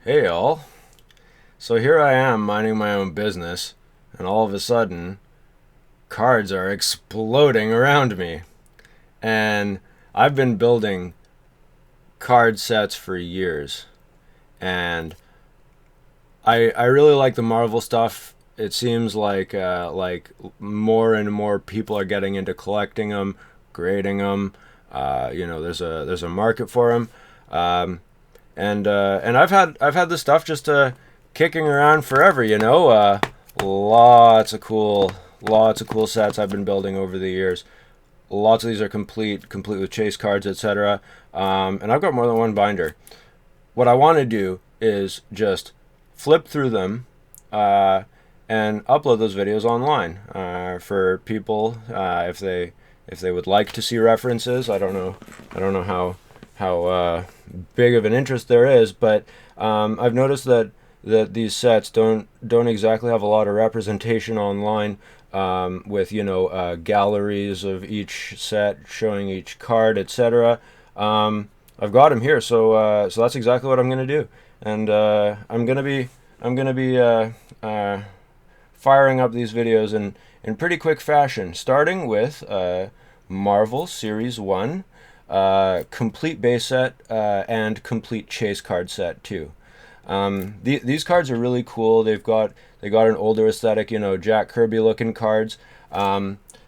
Hey all. So here I am minding my own business, and all of a sudden, cards are exploding around me. And I've been building card sets for years, and I really like the Marvel stuff. It seems like more and more people are getting into collecting them, grading them. There's a market for them. Um, and I've had this stuff just kicking around forever. Lots of cool sets I've been building over the years. Lots of these are complete with chase cards, etc. And I've got more than one binder. What I want to do is just flip through them and upload those videos online for people if they would like to see references. I don't know how big of an interest there is, but I've noticed that these sets don't exactly have a lot of representation online. With galleries of each set showing each card, etc. I've got them here, so that's exactly what I'm gonna do, and I'm gonna be firing up these videos in pretty quick fashion, starting with Marvel Series 1, complete base set, and complete chase card set too. These cards are really cool. They got an older aesthetic, Jack Kirby looking cards.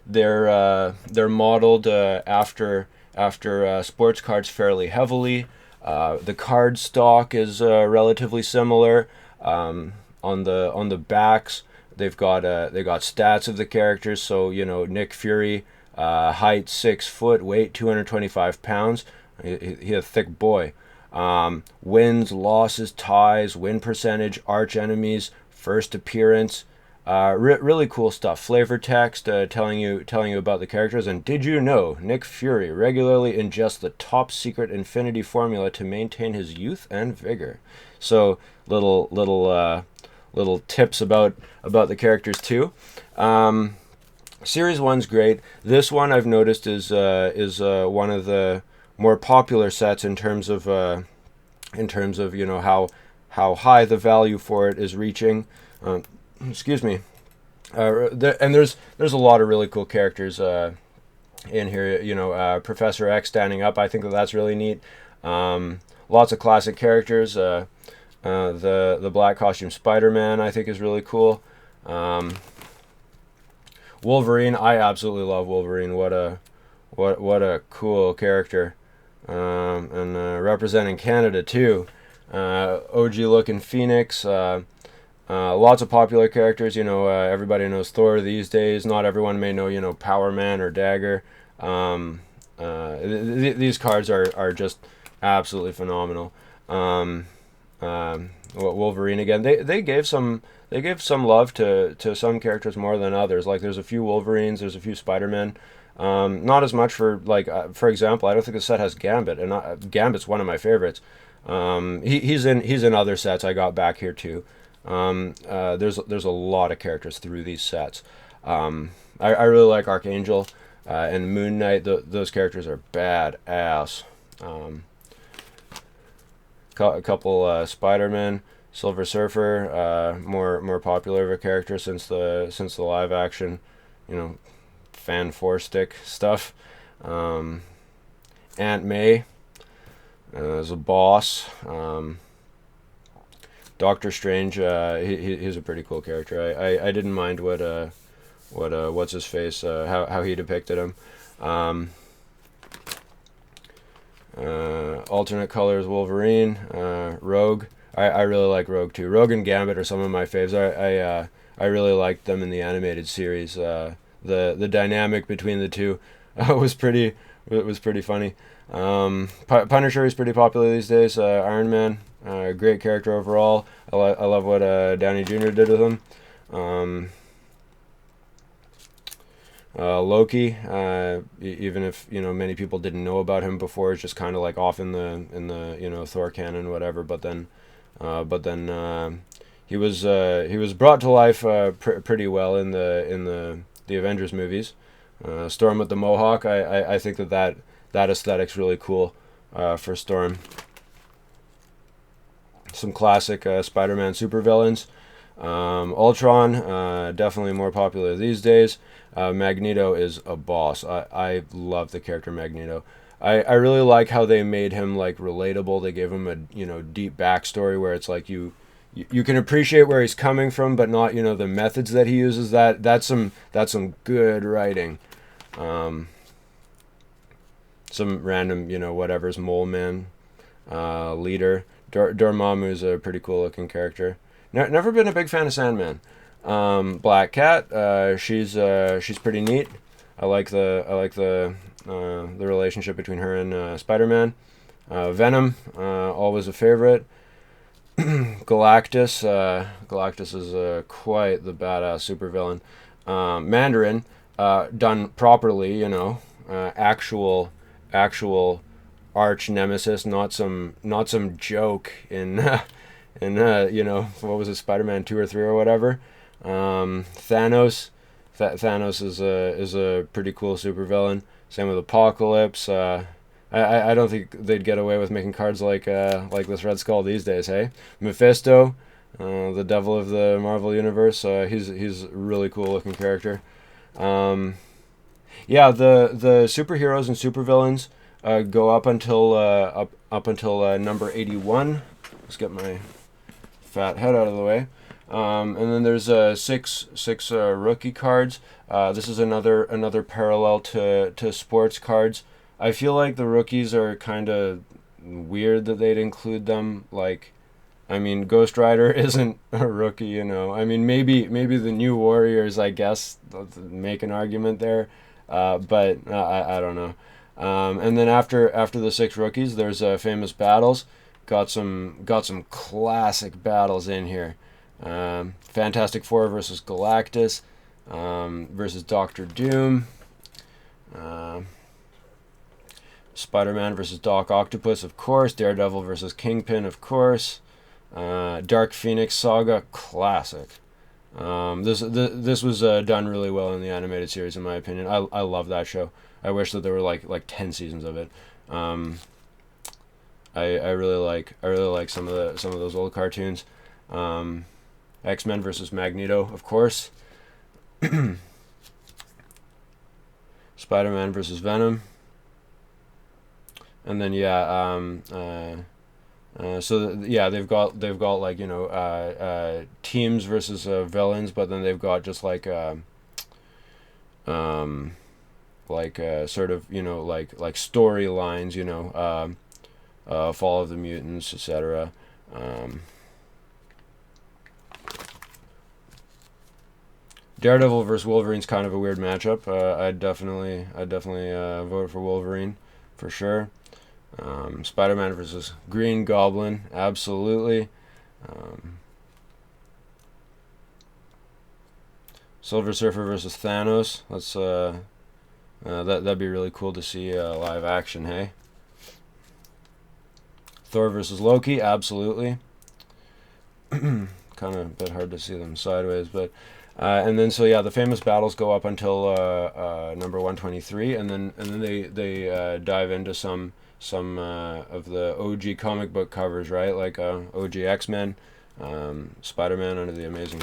They're modeled after sports cards fairly heavily. The card stock is relatively similar. On the backs, they got stats of the characters. So Nick Fury, height 6 foot, weight 225 pounds. He a thick boy. Wins, losses, ties, win percentage, arch enemies, first appearance. Really cool stuff. Flavor text telling you about the characters. And did you know Nick Fury regularly ingests the top secret infinity formula to maintain his youth and vigor? So little tips about the characters too. Series one's great. This one I've noticed is one of the more popular sets in terms of how high the value for it is reaching. Excuse me. And there's a lot of really cool characters in here. Professor X standing up. I think that's really neat. Lots of classic characters. The black costume Spider-Man I think is really cool. Wolverine, I absolutely love Wolverine. What a cool character. And representing Canada too. OG looking Phoenix. Lots of popular characters. Everybody knows Thor these days. Not everyone may know Power Man or Dagger. These cards are just absolutely phenomenal. Wolverine again. They gave some love to some characters more than others. Like there's a few Wolverines, there's a few Spider-Men. Not as much for example, I don't think the set has Gambit, and Gambit's one of my favorites. He's in other sets I got back here too. There's a lot of characters through these sets. I really like Archangel and Moon Knight. Those characters are badass. A couple Spider-Man, Silver Surfer, more popular of a character since the live action, fan four stick stuff. Aunt May as a boss. Doctor Strange, he's a pretty cool character. I didn't mind what's his face, how he depicted him. Alternate colors Wolverine, Rogue. I really like Rogue too. Rogue and Gambit are some of my faves. I really liked them in the animated series. The dynamic between the two was pretty funny. Punisher is pretty popular these days. Iron Man, great character overall. I love what Downey Jr. did with him. Loki, even if many people didn't know about him before, it's just kind of like off in the Thor canon, whatever. But then he was brought to life pretty well in the Avengers movies. Storm with the Mohawk, I think that aesthetic's really cool for Storm. some classic Spider-Man supervillains. Ultron, definitely more popular these days. Magneto is a boss. I love the character Magneto. I really like how they made him like relatable. They gave him a deep backstory where it's like you can appreciate where he's coming from, but not the methods that he uses. That's some good writing. Some random whatever's Mole Man leader. Dormammu's a pretty cool looking character. Never been a big fan of Sandman. Black Cat, she's pretty neat. I like the relationship between her and Spider-Man. Venom, always a favorite. Galactus, Galactus is quite the badass supervillain. Mandarin, done properly, actual arch nemesis, not some joke in what was it, Spider-Man 2 or 3 or whatever. Thanos, Thanos is a pretty cool supervillain. Same with Apocalypse. I don't think they'd get away with making cards like this Red Skull these days. Hey, Mephisto, the devil of the Marvel universe. He's a really cool looking character. Yeah, the superheroes and supervillains go up until number 81. Let's get my fat head out of the way. And then there's six rookie cards. This is another parallel to sports cards. I feel like the rookies are kind of weird that they'd include them. Like, I mean, Ghost Rider isn't a rookie, maybe the New Warriors, I guess, make an argument there, but I don't know. And then after the 6 rookies, there's famous battles. Got some classic battles in here. Fantastic Four versus Galactus, versus Doctor Doom. Spider-Man versus Doc Octopus, of course. Daredevil versus Kingpin, of course. Dark Phoenix Saga, classic. This was done really well in the animated series, in my opinion. I love that show. I wish that there were like 10 seasons of it. I really like some of those old cartoons. X-Men versus Magneto, of course. Spider-Man versus Venom. And then they've got like teams versus villains, but then they've got just like sort of like storylines, Fall of the Mutants, etc. Daredevil versus Wolverine's kind of a weird matchup. I'd definitely vote for Wolverine for sure. Spider-Man versus Green Goblin, absolutely. Silver Surfer versus Thanos. That'd be really cool to see live action. Hey. Thor versus Loki, absolutely. Kind of a bit hard to see them sideways, but and then the famous battles go up until number 123, and then they dive into some of the OG comic book covers, right? Like OG X-Men, Spider-Man under the Amazing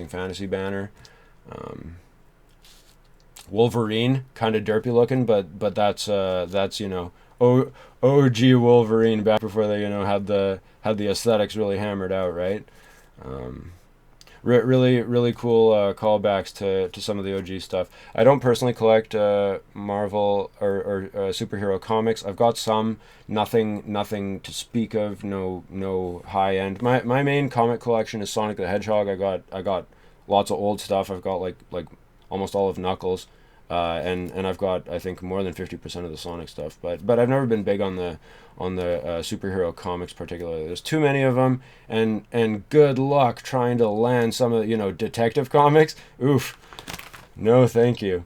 Fantasy banner, Wolverine, kind of derpy looking, but that's OG Wolverine back before they had the aesthetics really hammered out, right? Really cool callbacks to some of the OG stuff. I don't personally collect Marvel or superhero comics. I've got some, nothing to speak of. No high end. My main comic collection is Sonic the Hedgehog. I got lots of old stuff. I've got like almost all of Knuckles, and I've got, I think, more than 50% of the Sonic stuff. But I've never been big on the superhero comics particularly. There's too many of them, and good luck trying to land some of detective comics. Oof, no thank you.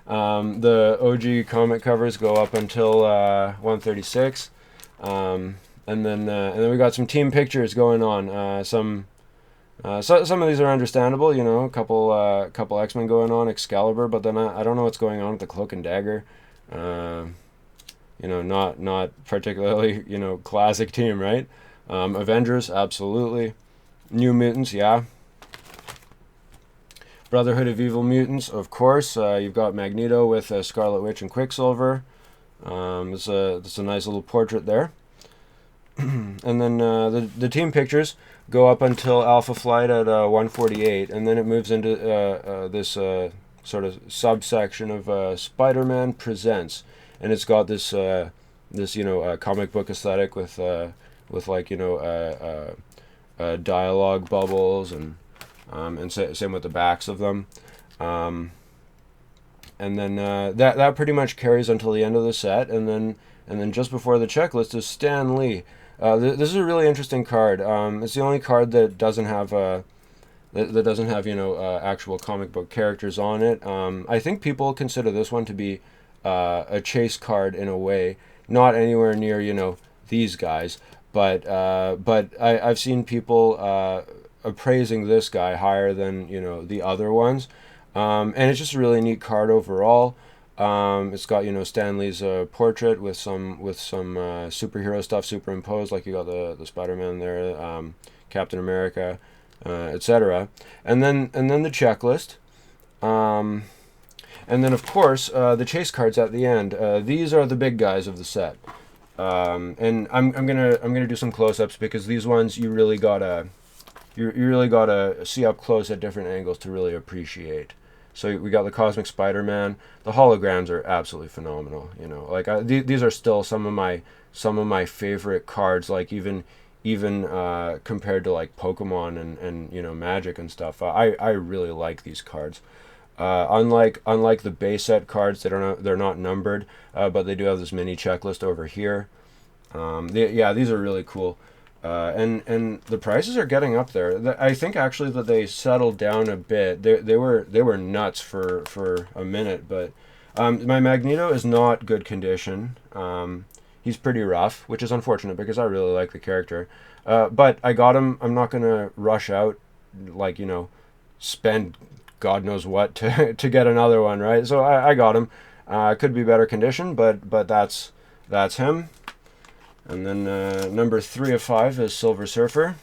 The OG comic covers go up until 136, and then we got some team pictures going on. Some of these are understandable, a couple X-Men going on, Excalibur, but then I don't know what's going on with the Cloak and Dagger. Not particularly, classic team, right? Avengers, absolutely. New Mutants, yeah. Brotherhood of Evil Mutants, of course. You've got Magneto with Scarlet Witch and Quicksilver. It's a nice little portrait there. And then the team pictures go up until Alpha Flight at 148, and then it moves into this sort of subsection of Spider-Man Presents, and it's got this comic book aesthetic with like dialogue bubbles and same with the backs of them. And then that pretty much carries until the end of the set, and then just before the checklist is Stan Lee. This is a really interesting card. It's the only card that doesn't have that doesn't have actual comic book characters on it. I think people consider this one to be a chase card in a way, not anywhere near these guys, but I've seen people appraising this guy higher than the other ones, and it's just a really neat card overall. It's got Stan Lee's portrait with some superhero stuff superimposed, like you got the Spider-Man there, Captain America, etc. And then the checklist, and then of course the chase cards at the end. These are the big guys of the set, and I'm gonna do some close-ups because these ones you really gotta see up close at different angles to really appreciate. So we got the Cosmic Spider-Man. The holograms are absolutely phenomenal. These are still some of my favorite cards. Like even compared to like Pokemon and Magic and stuff. I really like these cards. Unlike the base set cards, they're not numbered, but they do have this mini checklist over here. These are really cool. And the prices are getting up there. I think actually that they settled down a bit. They were nuts for a minute, but my Magneto is not good condition. He's pretty rough, which is unfortunate because I really like the character. But I got him. I'm not gonna rush out, spend God knows what to get another one, right? So I got him. Could be better condition, but that's him. And then number 3 of 5 is Silver Surfer.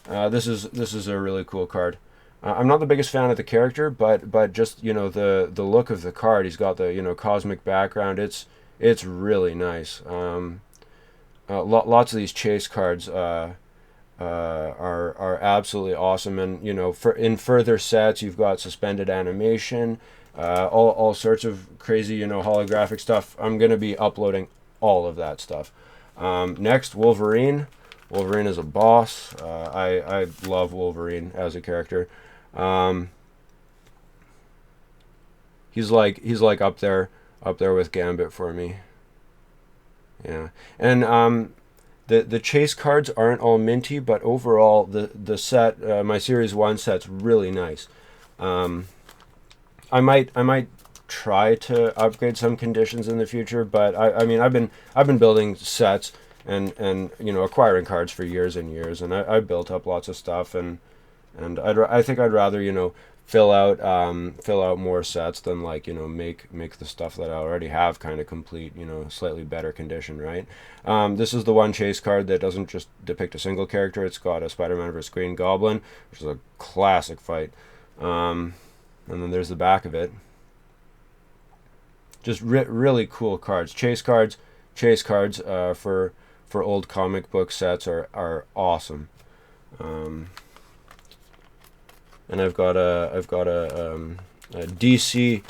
This is a really cool card. I'm not the biggest fan of the character, but just the look of the card. He's got the cosmic background. It's really nice. Lots of these chase cards are absolutely awesome, and in further sets you've got suspended animation, all sorts of crazy holographic stuff. I'm gonna be uploading all of that stuff. Next, Wolverine. Wolverine is a boss. I love Wolverine as a character. He's like up there with Gambit for me. Yeah, and the chase cards aren't all minty, but overall the set, my Series 1 set's really nice. I might try to upgrade some conditions in the future, but I mean I've been building sets and acquiring cards for years and years, and I built up lots of stuff, and I think I'd rather fill out more sets than make the stuff that I already have kind of complete, slightly better condition, right? This is the one chase card that doesn't just depict a single character. It's got a Spider-Man versus Green Goblin, which is a classic fight, and then there's the back of it. Just really cool cards. Chase cards for old comic book sets are awesome. And I've got a DC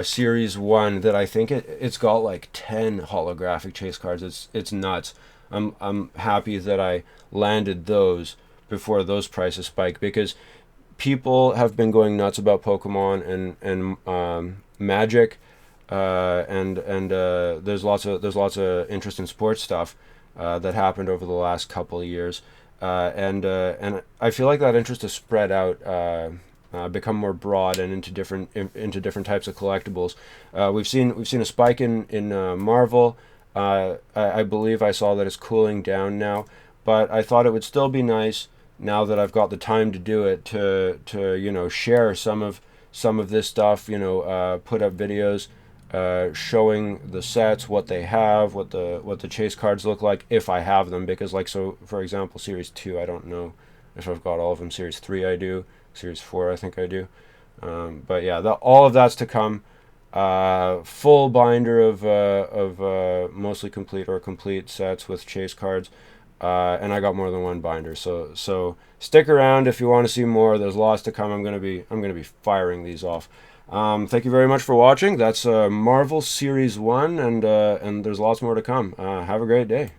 Series 1 that I think it's got like 10 holographic chase cards. It's nuts. I'm happy that I landed those before those prices spike, because people have been going nuts about Pokemon and Magic. And there's lots of interest in sports stuff that happened over the last couple of years, and I feel like that interest has spread out, become more broad and into different types of collectibles. We've seen a spike in Marvel. I believe I saw that it's cooling down now, but I thought it would still be nice, now that I've got the time to do it, to share some of this stuff. Put up videos. showing the sets, what they have, what the chase cards look like, if I have them. Because, like, so for example, Series 2, I don't know if I've got all of them. Series 3 I do. Series 4 I think I do. But yeah, all of that's to come. Full binder of mostly complete or complete sets with chase cards. And I got more than one binder, so stick around if you want to see more. There's lots to come. I'm gonna be firing these off. Thank you very much for watching. That's Marvel Series 1, and there's lots more to come. Have a great day.